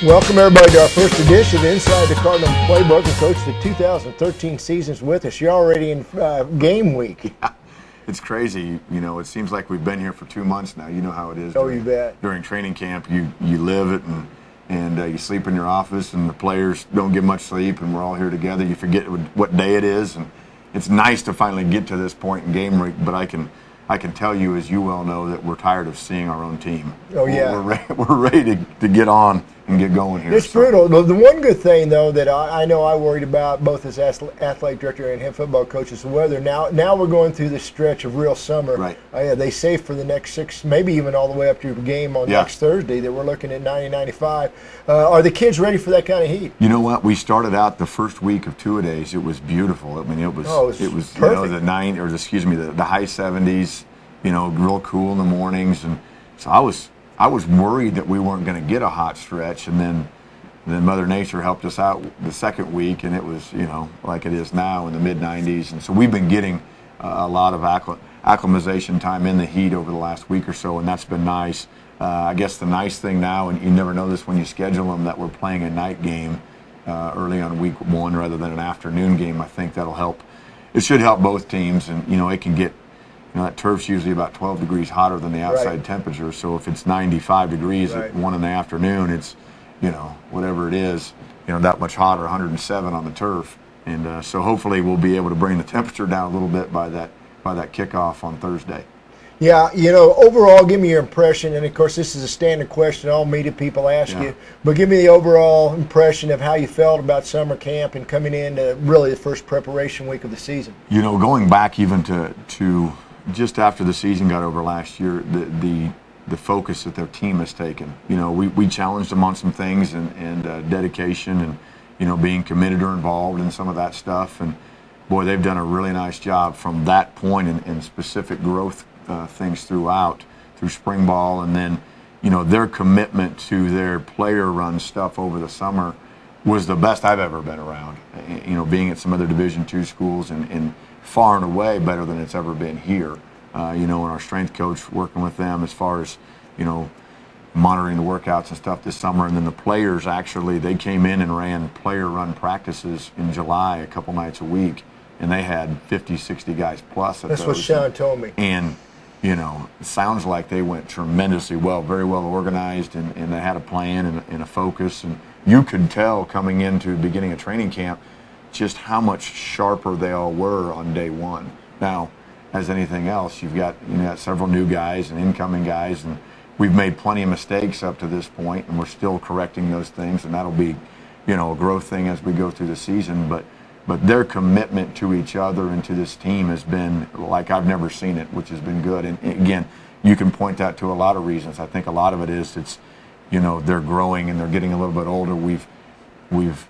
Welcome everybody to our first edition of Inside the Cardinal Playbook. And Coach, the 2013 season's with us. You're already in game week. Yeah, it's crazy. You know, it seems like we've been here for 2 months now. You know how it is. Oh, you bet. During training camp, you live it, and you sleep in your office, and the players don't get much sleep, and we're all here together. You forget what day it is, and it's nice to finally get to this point in game week. But I can tell you, as you well know, that we're tired of seeing our own team. Oh, yeah. We're ready to get on and get going here. It's brutal. The one good thing, though, that I know I worried about, both as athletic director and head football coach, is the weather. Now we're going through the stretch of real summer. Right. Yeah, they say for the next 6, maybe even all the way up to the game on next Thursday, that we're looking at 90, 95. Are the kids ready for that kind of heat? You know what? We started out the first week of two-a-days. It was beautiful. I mean, it was perfect. You know, the high 70s. You know, real cool in the mornings, and so I was worried that we weren't going to get a hot stretch, and then Mother Nature helped us out the second week, and it was, you know, like it is now in the mid-90s, and so we've been getting a lot of acclimatization time in the heat over the last week or so, and that's been nice. I guess the nice thing now, and you never know this when you schedule them, that we're playing a night game early on week 1 rather than an afternoon game. I think that'll help. It should help both teams, and you know, it can get. You know, that turf's usually about 12 degrees hotter than the outside temperature. So if it's 95 degrees at 1 in the afternoon, it's, you know, whatever it is, you know, that much hotter, 107 on the turf. And so hopefully we'll be able to bring the temperature down a little bit by that kickoff on Thursday. Yeah, you know, overall, give me your impression, and of course this is a standard question all media people ask you, but give me the overall impression of how you felt about summer camp and coming into really the first preparation week of the season. You know, going back even to just after the season got over last year, the focus that their team has taken. You know, we challenged them on some things and dedication and, you know, being committed or involved in some of that stuff. And, boy, they've done a really nice job from that point in specific growth things through spring ball. And then, you know, their commitment to their player run stuff over the summer was the best I've ever been around. You know, being at some other Division II schools and far and away better than it's ever been here. You know, and our strength coach working with them as far as, you know, monitoring the workouts and stuff this summer. And then the players, actually, they came in and ran player run practices in July a couple nights a week, and they had 50, 60 guys plus at That's those. what Sean told me. And, you know, it sounds like they went tremendously well, very well organized, and they had a plan and a focus. And you could tell coming into the beginning of training camp just how much sharper they all were on day one. Now, as anything else, you've got several new guys and incoming guys, and we've made plenty of mistakes up to this point, and we're still correcting those things, and that'll be, you know, a growth thing as we go through the season. But their commitment to each other and to this team has been like I've never seen it, which has been good. And again, you can point that to a lot of reasons. I think a lot of it is you know, they're growing and they're getting a little bit older. We've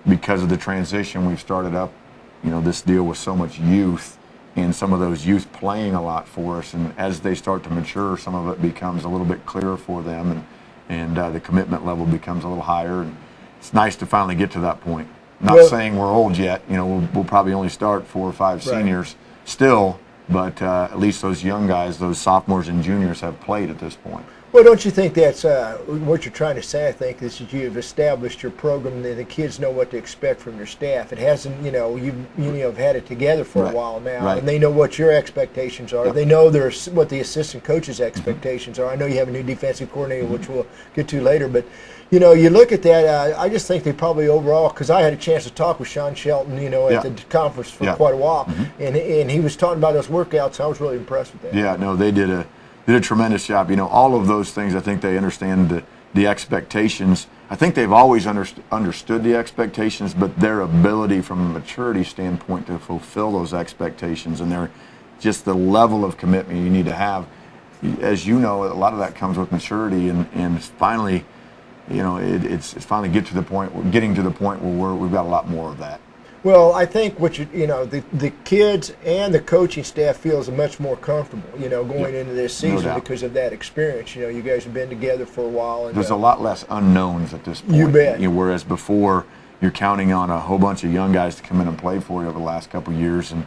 because of the transition, we've started up, you know, this deal with so much youth, and some of those youth playing a lot for us. And as they start to mature, some of it becomes a little bit clearer for them, and the commitment level becomes a little higher. And it's nice to finally get to that point. Not saying we're old yet. You know, we'll probably only start 4 or 5 seniors still, but at least those young guys, those sophomores and juniors, have played at this point. Well, don't you think that's what you're trying to say? I think is that you've established your program, and the kids know what to expect from your staff. It hasn't, you know, you've had it together for a while now, and they know what your expectations are. They know what the assistant coach's expectations are. I know you have a new defensive coordinator, which we'll get to later, but you know, you look at that. I just think they probably overall, because I had a chance to talk with Sean Shelton, you know, at the conference for quite a while, and he was talking about those workouts. I was really impressed with that. Yeah, no, they did a tremendous job. You know, all of those things, I think they understand the expectations. I think they've always understood the expectations, but their ability from a maturity standpoint to fulfill those expectations, and their just the level of commitment you need to have. As you know, a lot of that comes with maturity, and finally, you know, it's finally getting to the point where we've got a lot more of that. Well, I think the kids and the coaching staff feels much more comfortable, you know, going into this season because of that experience. You know, you guys have been together for a while. And, there's a lot less unknowns at this point. You bet. You know, whereas before, you're counting on a whole bunch of young guys to come in and play for you over the last couple of years. And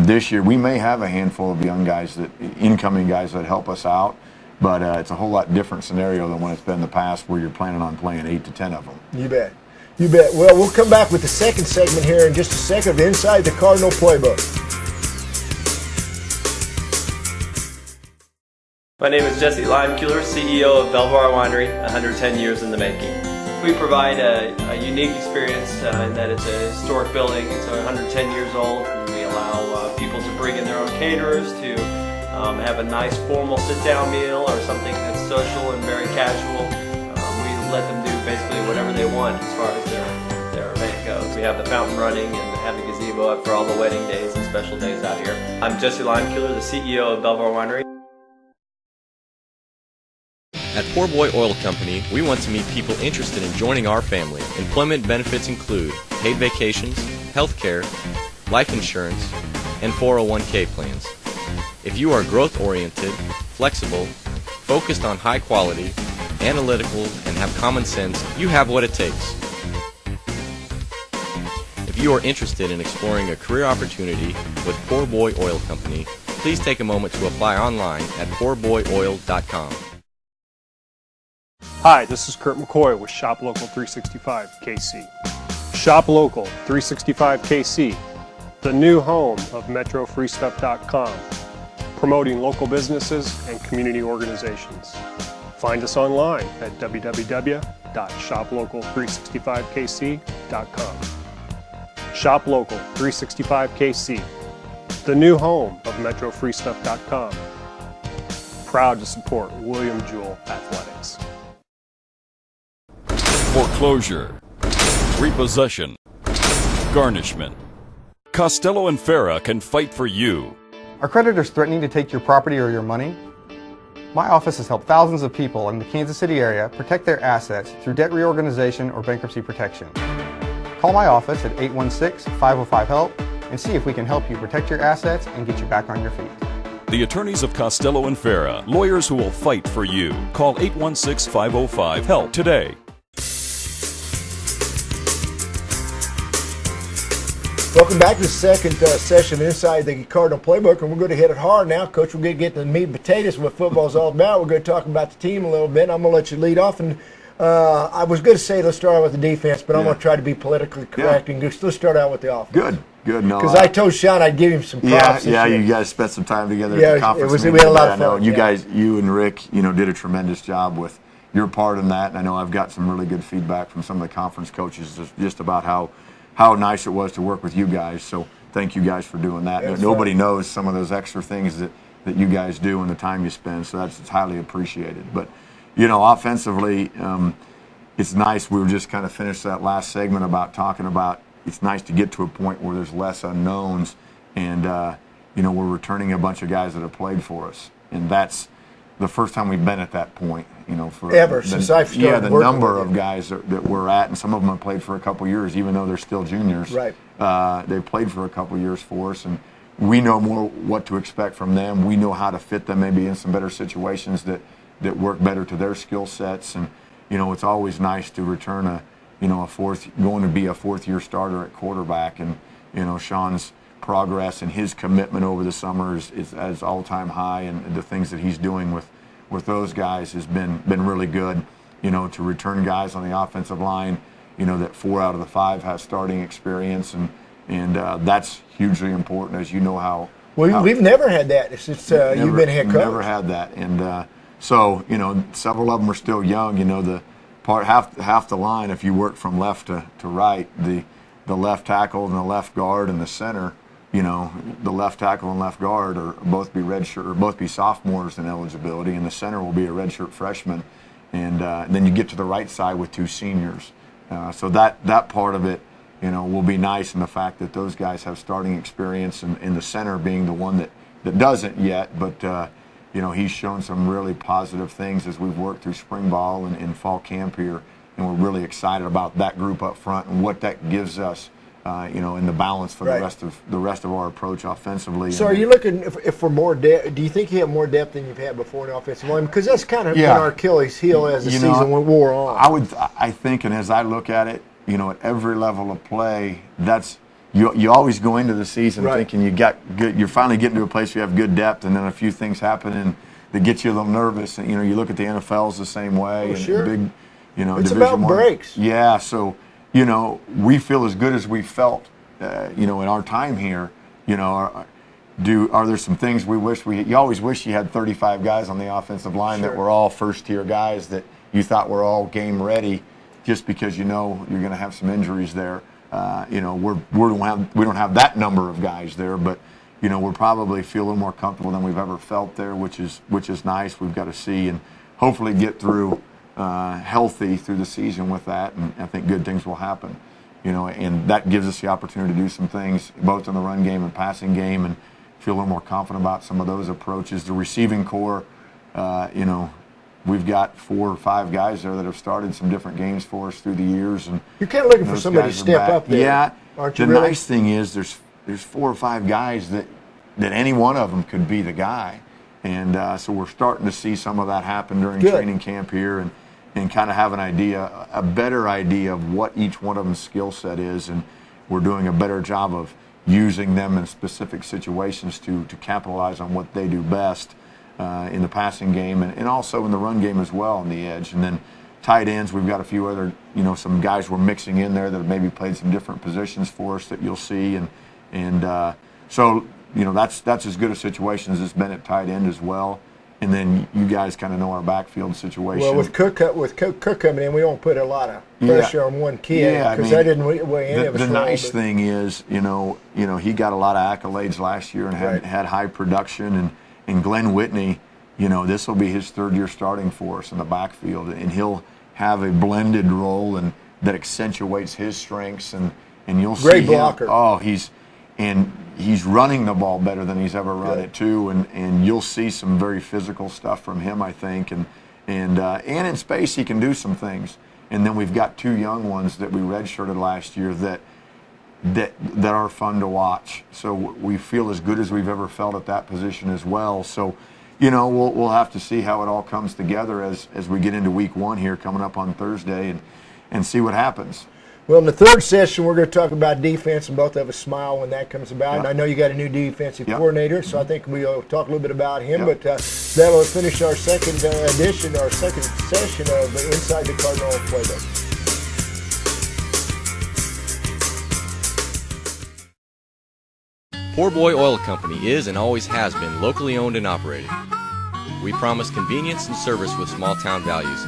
this year, we may have a handful of young guys, incoming guys that help us out. but it's a whole lot different scenario than when it's been in the past where you're planning on playing 8 to 10 of them. You bet. You bet. Well, we'll come back with the second segment here in just a second of Inside the Cardinal Playbook. My name is Jesse Limeculer, CEO of Belvoir Winery, 110 years in the making. We provide a unique experience in that it's a historic building. It's 110 years old. We allow people to bring in their own caterers to have a nice formal sit-down meal or something that's social and very casual. We let them do basically whatever they want as far as their event goes. We have the fountain running and have the gazebo up for all the wedding days and special days out here. I'm Jesse Limeculer, the CEO of Belvoir Winery. At Poor Boy Oil Company, we want to meet people interested in joining our family. Employment benefits include paid vacations, health care, life insurance, and 401k plans. If you are growth-oriented, flexible, focused on high quality, analytical, and have common sense, you have what it takes. If you are interested in exploring a career opportunity with Poor Boy Oil Company, please take a moment to apply online at poorboyoil.com. Hi, this is Kurt McCoy with Shop Local 365 KC. Shop Local 365 KC, the new home of MetroFreeStuff.com, promoting local businesses and community organizations. Find us online at www.shoplocal365kc.com. Shop Local 365 KC, the new home of MetroFreeStuff.com. Proud to support William Jewell Athletics. Foreclosure, repossession, garnishment. Costello and Farah can fight for you. Are creditors threatening to take your property or your money? My office has helped thousands of people in the Kansas City area protect their assets through debt reorganization or bankruptcy protection. Call my office at 816-505-HELP and see if we can help you protect your assets and get you back on your feet. The attorneys of Costello and Farah, lawyers who will fight for you. Call 816-505-HELP today. Welcome back to the second session of Inside the Cardinal Playbook, and we're going to hit it hard now. Coach, we're going to get to the meat and potatoes of what football's all about. We're going to talk about the team a little bit. I'm going to let you lead off, and I was going to say let's start out with the defense, but I'm going to try to be politically correct and let's start out with the offense. Good. No, because I told Sean I'd give him some props. Yeah, you guys spent some time together at the conference. We had a lot of fun. You guys, you and Rick, did a tremendous job with your part in that, and I know I've got some really good feedback from some of the conference coaches just about how nice it was to work with you guys. So thank you guys for doing that. Nobody knows some of those extra things that you guys do and the time you spend, so it's highly appreciated. But, offensively, it's nice. We were just kind of finished that last segment about talking about it's nice to get to a point where there's less unknowns and, we're returning a bunch of guys that have played for us. And that's the first time we've been at that point, since I've started. Yeah, the number of guys that we're at, and some of them have played for a couple years, even though they're still juniors. Right. They've played for a couple years for us, and we know more what to expect from them. We know how to fit them maybe in some better situations that work better to their skill sets. And it's always nice to return a fourth-year starter at quarterback, and Sean's progress and his commitment over the summer is all-time high, and the things that he's doing with those guys has been really good. To return guys on the offensive line, that 4 out of the 5 have starting experience, and that's hugely important, as you know how. Well, we've never had that since you've been head coach. Never had that, and so several of them are still young. The part half the line, if you work from left to right, the left tackle and the left guard and the center. The left tackle and left guard are both be sophomores in eligibility, and the center will be a redshirt freshman. And then you get to the right side with 2 seniors. So that part of it, will be nice in the fact that those guys have starting experience, and the center being the one that doesn't yet. But, he's shown some really positive things as we've worked through spring ball and fall camp here. And we're really excited about that group up front and what that gives us. In the balance for the rest of our approach offensively. So, are you looking for more depth? Do you think you have more depth than you've had before in the offensive line? Because that's kind of been our Achilles heel as the season wore on. I think, and as I look at it, at every level of play, that's you always go into the season thinking you got good. You're finally getting to a place where you have good depth, and then a few things happen in get you a little nervous. And you look at the NFL's the same way. Oh, sure. Big, it's Division about I. breaks. Yeah, so we feel as good as we felt, in our time here. Are there some things we wish you always wish you had 35 guys on the offensive line that were all first-tier guys that you thought were all game ready, just because you're going to have some injuries there. We don't have that number of guys there, but we're probably feel a little more comfortable than we've ever felt there, which is nice. We've got to see and hopefully get through healthy through the season with that, and I think good things will happen. And that gives us the opportunity to do some things both in the run game and passing game, and feel a little more confident about some of those approaches. The receiving core, we've got 4 or 5 guys there that have started some different games for us through the years, and you're kind of looking for somebody to step up there. Yeah, aren't you? The really? nice thing is there's 4 or 5 guys that any one of them could be the guy, and so we're starting to see some of that happen during training camp here, and kind of have a better idea of what each one of them's skill set is, and we're doing a better job of using them in specific situations to capitalize on what they do best in the passing game, and also in the run game as well on the edge. And then tight ends, we've got a few other, some guys we're mixing in there that have maybe played some different positions for us that you'll see, and so that's as good a situation as it's been at tight end as well. And then you guys kind of know our backfield situation. Well, with Cook coming in, we don't put a lot of pressure on one kid, because that didn't weigh any of us. The nice thing is, he got a lot of accolades last year and had high production. And Glenn Whitney, this will be his 3rd year starting for us in the backfield, and he'll have a blended role and that accentuates his strengths. And you'll see great blocker. He's running the ball better than he's ever run it too, and you'll see some very physical stuff from him, I think, and in space he can do some things. And then we've got 2 young ones that we redshirted last year that are fun to watch. So we feel as good as we've ever felt at that position as well. So we'll have to see how it all comes together as we get into week 1 here coming up on Thursday, and see what happens. Well, in the 3rd session, we're going to talk about defense, and both of us smile when that comes about. And I know you got a new defensive coordinator, so I think we'll talk a little bit about him. But that'll finish our second session of Inside the Cardinal Playbook. Poor Boy Oil Company is and always has been locally owned and operated. We promise convenience and service with small town values.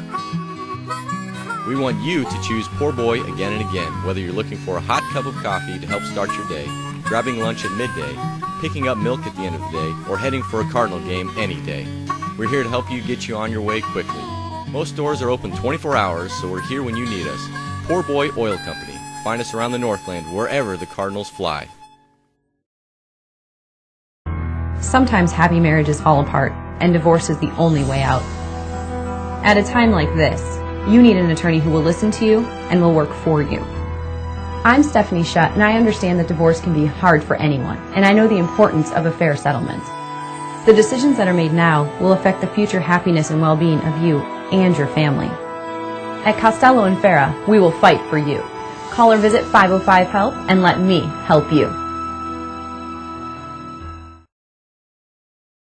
We want you to choose Poor Boy again and again, whether you're looking for a hot cup of coffee to help start your day, grabbing lunch at midday, picking up milk at the end of the day, or heading for a Cardinal game any day. We're here to help you get you on your way quickly. Most stores are open 24 hours, so we're here when you need us. Poor Boy Oil Company. Find us around the Northland, wherever the Cardinals fly. Sometimes happy marriages fall apart, and divorce is the only way out. At a time like this, you need an attorney who will listen to you and will work for you. I'm Stephanie Shutt, and I understand that divorce can be hard for anyone, and I know the importance of a fair settlement. The decisions that are made now will affect the future happiness and well-being of you and your family. At Costello and Farah, we will fight for you. Call or visit 505-HELP and let me help you.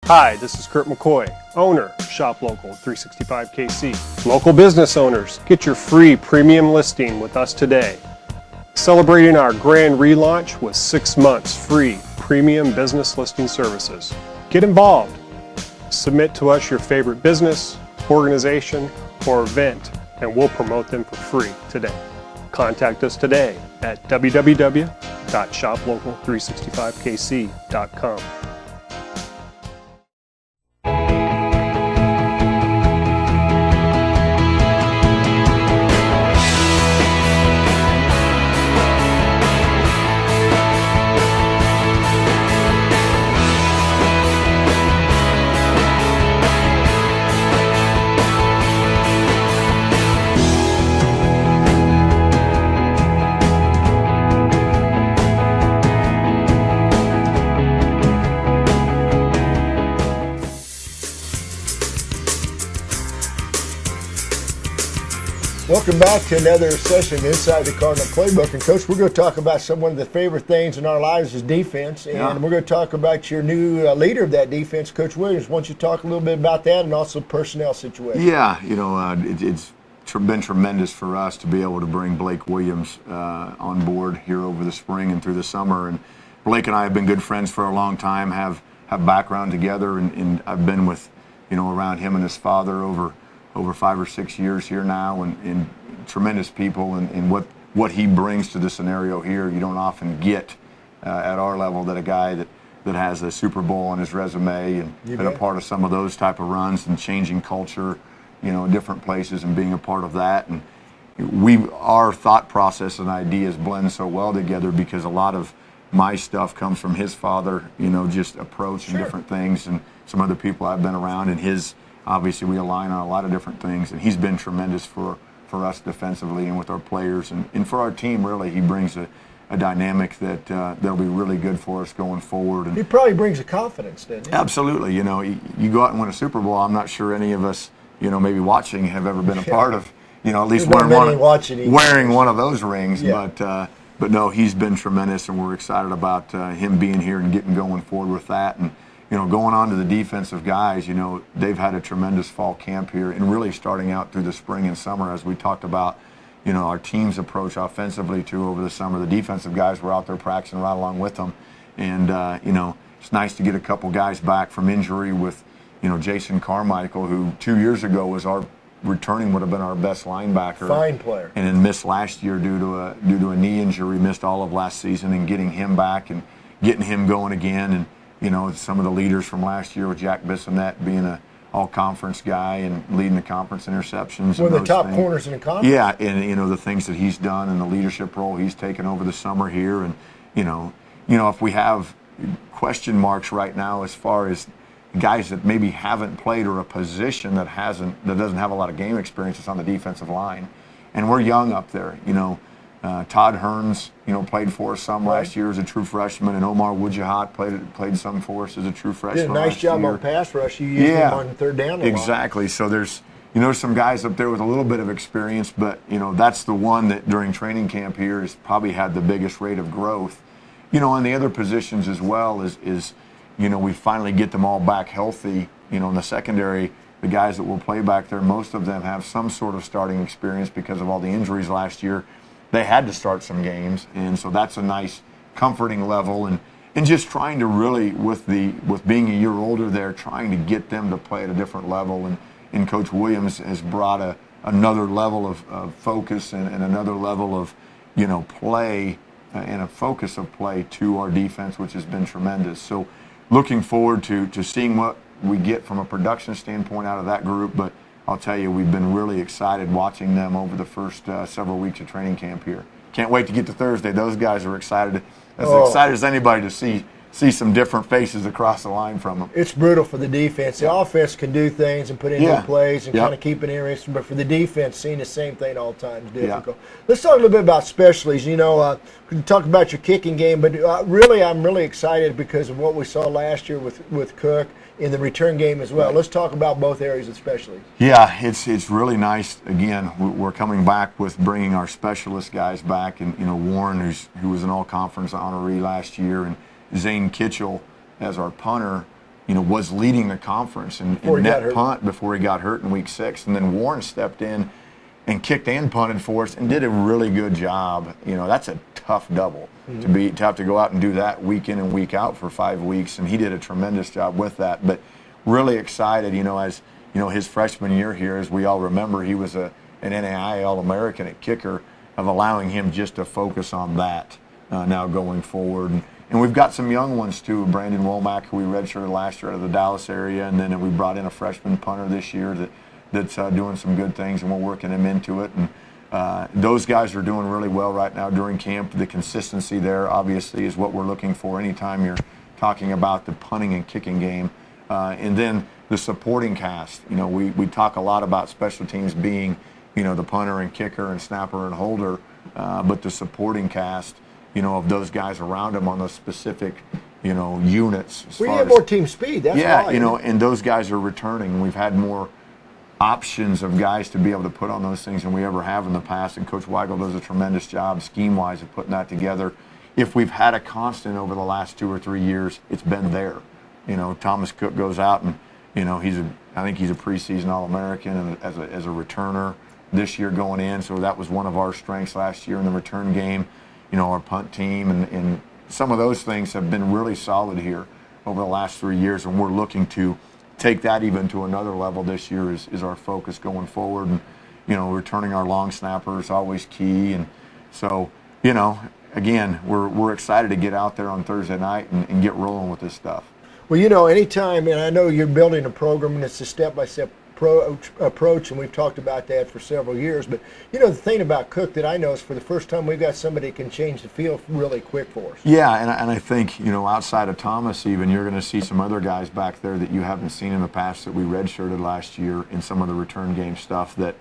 Hi, this is Kurt McCoy, owner of Shop Local 365 KC. Local business owners, get your free premium listing with us today. Celebrating our grand relaunch with 6 months free premium business listing services. Get involved. Submit to us your favorite business, organization, or event, and we'll promote them for free today. Contact us today at www.shoplocal365kc.com. Welcome back to another session of Inside the Cardinal Playbook. And, Coach, we're going to talk about one of the favorite things in our lives is defense. And we're going to talk about your new leader of that defense, Coach Williams. Why don't you talk a little bit about that and also personnel situation? Yeah, it's been tremendous for us to be able to bring Blake Williams on board here over the spring and through the summer. And Blake and I have been good friends for a long time, have background together, and I've been with, around him and his father over 5 or 6 years here now, and tremendous people, and what he brings to the scenario here. You don't often get at our level that a guy that has a Super Bowl on his resume and been a part of some of those type of runs and changing culture, in different places and being a part of that. And our thought process and ideas blend so well together because a lot of my stuff comes from his father, just approach and different things, and some other people I've been around, and obviously we align on a lot of different things, and he's been tremendous for us defensively and with our players, and for our team. Really, he brings a dynamic that'll be really good for us going forward. And he probably brings a confidence, doesn't he? Absolutely. You go out and win a Super Bowl. I'm not sure any of us, maybe watching, have ever been a part of, at least wearing one of those rings. Yeah. But no, he's been tremendous, and we're excited about him being here and getting going forward with that. And going on to the defensive guys, they've had a tremendous fall camp here, and really starting out through the spring and summer, as we talked about, our team's approach offensively too over the summer. The defensive guys were out there practicing right along with them, and it's nice to get a couple guys back from injury with, Jason Carmichael, who 2 years ago was would have been our best linebacker. Fine player. And then missed last year due to a knee injury, missed all of last season, and getting him back and getting him going again. And some of the leaders from last year with Jack Bissonette being a all-conference guy and leading the conference interceptions. One of the top corners in the conference. Yeah, and the things that he's done and the leadership role he's taken over the summer here. And if we have question marks right now as far as guys that maybe haven't played or a position that doesn't have a lot of game experience, it's on the defensive line, and we're young up there. Todd Hearns, played for us some last year as a true freshman, and Omar Wujahat played some for us as a true freshman. Did a nice job on pass rush. You used him on third down. Exactly. So there's some guys up there with a little bit of experience, but that's the one that during training camp here has probably had the biggest rate of growth. On the other positions as well is we finally get them all back healthy. In the secondary, the guys that will play back there, most of them have some sort of starting experience because of all the injuries last year. They had to start some games, and so that's a nice comforting level, and just trying to really, with being a year older there, trying to get them to play at a different level, and Coach Williams has brought another level of focus and another level of play and a focus of play to our defense, which has been tremendous. So looking forward to seeing what we get from a production standpoint out of that group, but I'll tell you, we've been really excited watching them over the first several weeks of training camp here. Can't wait to get to Thursday. Those guys are excited, excited as anybody to see some different faces across the line from them. It's brutal for the defense. The offense can do things and put in good plays and kind of keep it interesting, but for the defense, seeing the same thing all the time is difficult. Let's talk a little bit about specialties. We can talk about your kicking game, but really, I'm really excited because of what we saw last year with Cook in the return game as well. Right. Let's talk about both areas of specialties. Yeah, it's really nice. Again, we're coming back with bringing our specialist guys back, and Warren, who was an all-conference honoree last year, and Zane Kitchell as our punter, was leading the conference in net punt before he got hurt in week 6, and then Warren stepped in and kicked and punted for us and did a really good job. That's a tough double to have to go out and do that week in and week out for 5 weeks, and he did a tremendous job with that. But really excited, as his freshman year here, as we all remember, he was an NAIA All-American at kicker, of allowing him just to focus on that now going forward. And we've got some young ones too. Brandon Womack, who we redshirted last year out of the Dallas area, and then we brought in a freshman punter this year that's doing some good things, and we're working him into it. And those guys are doing really well right now during camp. The consistency there, obviously, is what we're looking for anytime you're talking about the punting and kicking game. And then the supporting cast. We talk a lot about special teams being, the punter and kicker and snapper and holder, but the supporting cast, of those guys around them on those specific, units. We have more team speed. That's why. And those guys are returning. We've had more options of guys to be able to put on those things than we ever have in the past. And Coach Weigel does a tremendous job scheme-wise of putting that together. If we've had a constant over the last 2 or 3 years, it's been there. Thomas Cook goes out and, I think he's a preseason All-American and as a returner this year going in. So that was one of our strengths last year in the return game. Our punt team and some of those things have been really solid here over the last 3 years, and we're looking to take that even to another level this year is our focus going forward. And, returning our long snapper is always key. And so, again, we're excited to get out there on Thursday night and get rolling with this stuff. Well, anytime, and I know you're building a program and it's a step-by-step approach, and we've talked about that for several years, but the thing about Cook that I know is for the first time we've got somebody that can change the field really quick for us. Yeah, and I think outside of Thomas even, you're going to see some other guys back there that you haven't seen in the past that we redshirted last year in some of the return game stuff that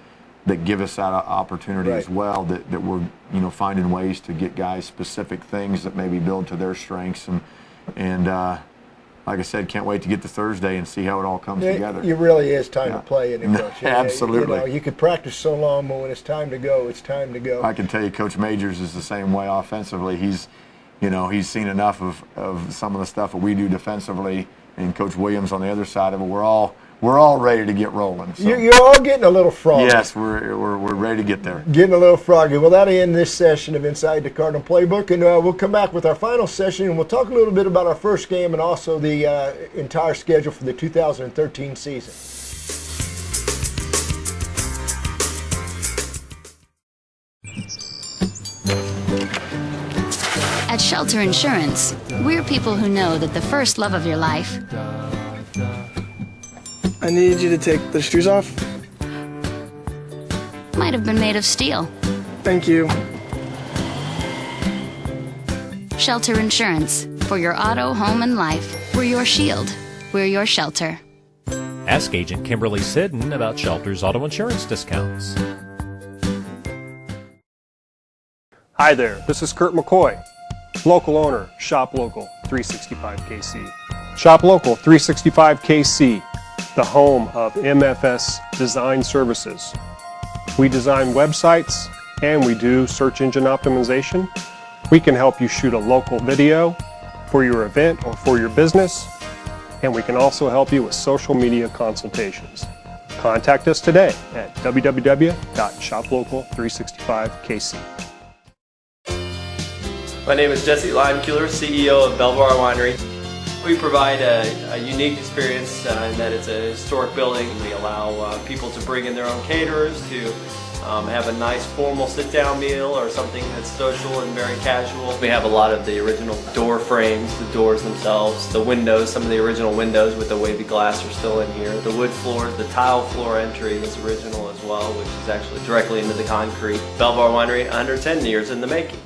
give us that opportunity as well, that we're finding ways to get guys specific things that maybe build to their strengths, and like I said, can't wait to get to Thursday and see how it all comes together. It really is time to play in it, Coach. Absolutely. You could practice so long, but when it's time to go, it's time to go. I can tell you Coach Majors is the same way offensively. He's seen enough of some of the stuff that we do defensively, and Coach Williams on the other side of it. We're all ready to get rolling. So. You're all getting a little froggy. Yes, we're ready to get there. Getting a little froggy. Well, that'll end this session of Inside the Cardinal Playbook, and we'll come back with our final session, and we'll talk a little bit about our first game and also the entire schedule for the 2013 season. At Shelter Insurance, we're people who know that the first love of your life I need you to take the screws off. might have been made of steel. Thank you. Shelter Insurance. For your auto, home, and life, we're your shield. We're your shelter. Ask Agent Kimberly Sidden about Shelter's auto insurance discounts. Hi there, this is Kurt McCoy, local owner, Shop Local 365 KC. Shop Local 365 KC, the home of MFS Design Services. We design websites and we do search engine optimization. We can help you shoot a local video for your event or for your business, and we can also help you with social media consultations. Contact us today at www.shoplocal365kc. My name is Jesse Limeculer, CEO of Belvoir Winery. We provide a unique experience in that it's a historic building. We allow people to bring in their own caterers to have a nice formal sit-down meal or something that's social and very casual. We have a lot of the original door frames, the doors themselves, the windows, some of the original windows with the wavy glass are still in here. The wood floors, the tile floor entry is original as well, which is actually directly into the concrete. Belvoir Winery, 110 years in the making.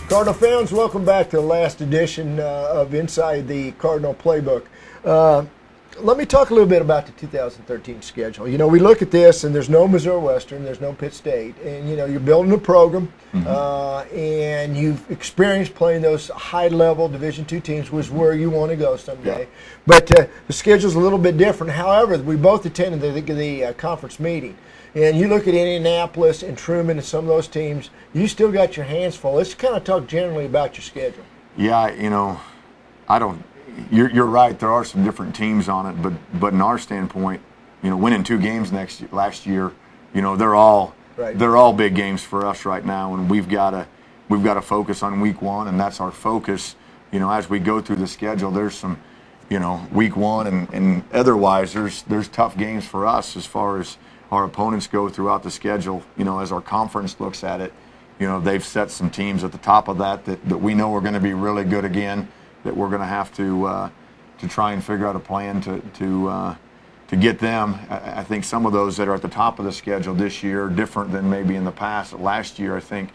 Cardinal fans, welcome back to the last edition of Inside the Cardinal Playbook. Let me talk a little bit about the 2013 schedule. You know, we look at this, and there's no Missouri Western, there's no Pitt State, and you know, you're building a program, and you've experienced playing those high-level Division II teams, which is where you want to go someday. Yeah. But the schedule's a little bit different. However, we both attended the conference meeting. And you look at Indianapolis and Truman and some of those teams, you still got your hands full. Let's kind of talk generally about your schedule. Yeah, you know, you're right. There are some different teams on it, but in our standpoint, you know, winning 2 games last year, you know, they're all big games for us right now, and we've got to focus on week 1, and that's our focus. You know, as we go through the schedule, there's some, you know, week 1 and otherwise there's tough games for us as far as our opponents go throughout the schedule. You know, as our conference looks at it, you know, they've set some teams at the top of that we know are going to be really good again, that we're going to have to try and figure out a plan to get them. I think some of those that are at the top of the schedule this year are different than maybe in the past. Last year, I think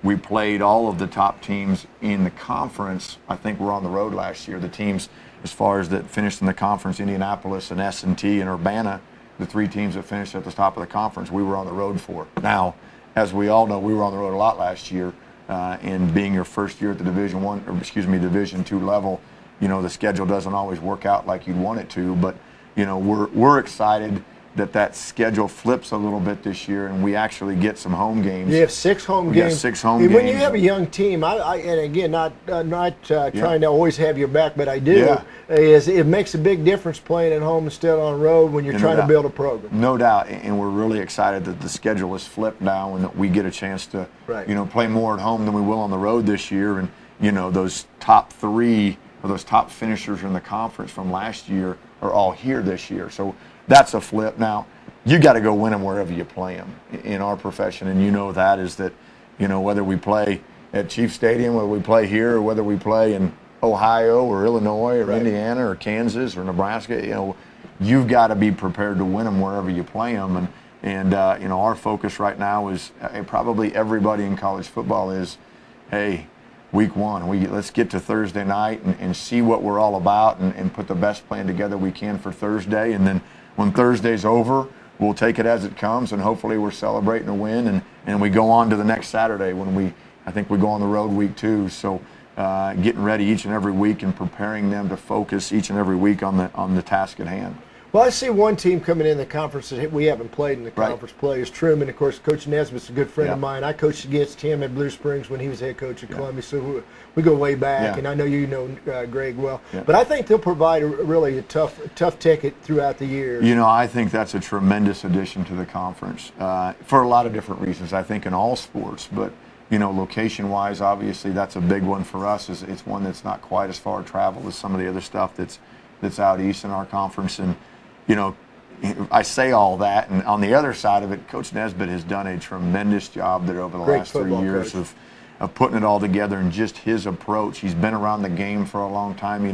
we played all of the top teams in the conference. I think we're on the road last year. The teams, as far as that finished in the conference, Indianapolis and S&T and Urbana, the three teams that finished at the top of the conference, we were on the road for. Now, as we all know, we were on the road a lot last year, and being your first year at the Division II level, the schedule doesn't always work out like you'd want it to, but we're excited that schedule flips a little bit this year, and we actually get some home games. You have 6 home games. Got 6 home games. When you have a young team, and again, not trying to always have your back, but I do. Yeah. Is it makes a big difference playing at home instead on the road when you're trying to build a program. No doubt, and we're really excited that the schedule is flipped now, and that we get a chance to, play more at home than we will on the road this year. And those top 3 or those top finishers in the conference from last year are all here this year. So that's a flip. Now, you got to go win them wherever you play them in our profession, and that is that, whether we play at Chief Stadium, whether we play here, or whether we play in Ohio or Illinois or Indiana or Kansas or Nebraska, you've got to be prepared to win them wherever you play them. And our focus right now is probably everybody in college football is, hey, week 1, let's get to Thursday night and see what we're all about and put the best plan together we can for Thursday. And then when Thursday's over, we'll take it as it comes, and hopefully we're celebrating a win, and we go on to the next Saturday when I think we go on the road week 2. So getting ready each and every week and preparing them to focus each and every week on the task at hand. Well, I see one team coming in the conference that we haven't played in the conference play is Truman. Of course, Coach Nesbitt's a good friend of mine. I coached against him at Blue Springs when he was head coach at Columbia, so we go way back, and I know you know Greg well. Yeah. But I think they'll provide a tough ticket throughout the year. I think that's a tremendous addition to the conference for a lot of different reasons, I think, in all sports. But, location-wise, obviously, that's a big one for us. It's one that's not quite as far traveled as some of the other stuff that's out east in our conference. And, I say all that, and on the other side of it, Coach Nesbitt has done a tremendous job there over the last 3 years of putting it all together, and just his approach. He's been around the game for a long time.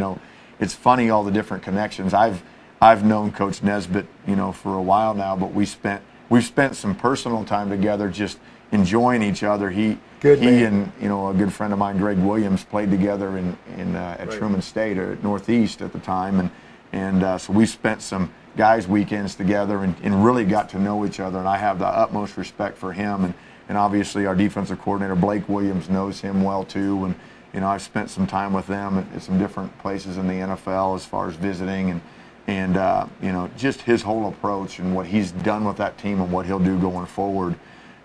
It's funny, all the different connections. I've known Coach Nesbitt, for a while now, but we've spent some personal time together, just enjoying each other. He and a good friend of mine, Greg Williams, played together at Truman State or at Northeast at the time, and so we spent some guys' weekends together and really got to know each other. And I have the utmost respect for him, and obviously our defensive coordinator Blake Williams knows him well too. And I've spent some time with them at some different places in the NFL as far as visiting, and just his whole approach and what he's done with that team and what he'll do going forward.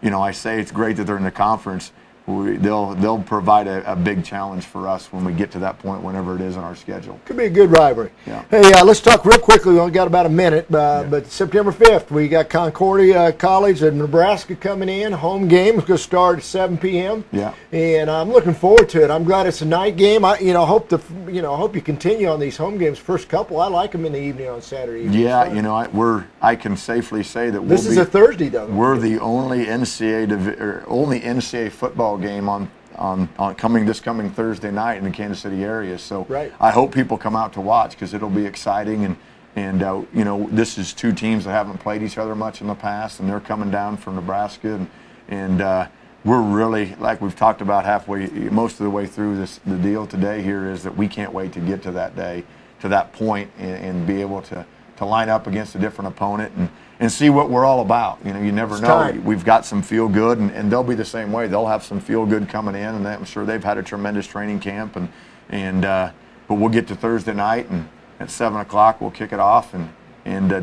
I say it's great that they're in the conference. They'll provide a big challenge for us when we get to that point, whenever it is in our schedule. Could be a good rivalry. Yeah. Hey, let's talk real quickly. We only got about a minute, but September 5th, we got Concordia College of Nebraska coming in. Home game is going to start at 7 p.m. Yeah. And I'm looking forward to it. I'm glad it's a night game. I hope you continue on these home games. First couple, I like them in the evening on Saturday evening. Yeah, I can safely say that this is a Thursday, though. We're the only NCAA football game on this coming Thursday night in the Kansas City area. So I hope people come out to watch, because it'll be exciting. And this is 2 teams that haven't played each other much in the past, and they're coming down from Nebraska, and we're really, like we've talked about most of the way through the deal today here, is that we can't wait to get to that day, to that point, and be able to line up against a different opponent and see what we're all about. You never know. Time. We've got some feel good, and they'll be the same way. They'll have some feel good coming in, and I'm sure they've had a tremendous training camp. But we'll get to Thursday night, and at 7 o'clock we'll kick it off and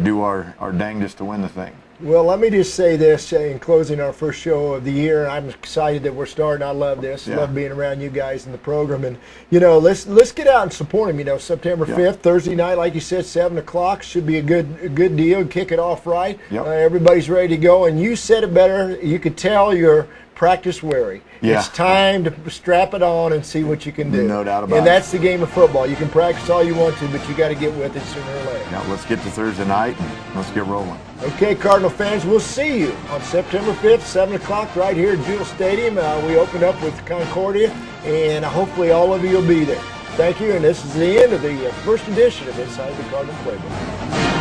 do our dangest to win the thing. Well, let me just say this in closing our first show of the year. I'm excited that we're starting. I love this. Yeah. Love being around you guys in the program. And, let's get out and support them. September 5th, Thursday night, like you said, 7 o'clock. Should be a good deal. Kick it off right. Yep. Everybody's ready to go. And you said it better. You could tell you're practice weary. Yeah. It's time to strap it on and see what you can do. No doubt about it. And that's the game of football. You can practice all you want to, but you got to get with it sooner or later. Now let's get to Thursday night and let's get rolling. Okay, Cardinal fans, we'll see you on September 5th, 7 o'clock, right here at Jewel Stadium. We open up with Concordia, and hopefully all of you will be there. Thank you, and this is the end of the first edition of Inside the Cardinal Playbook.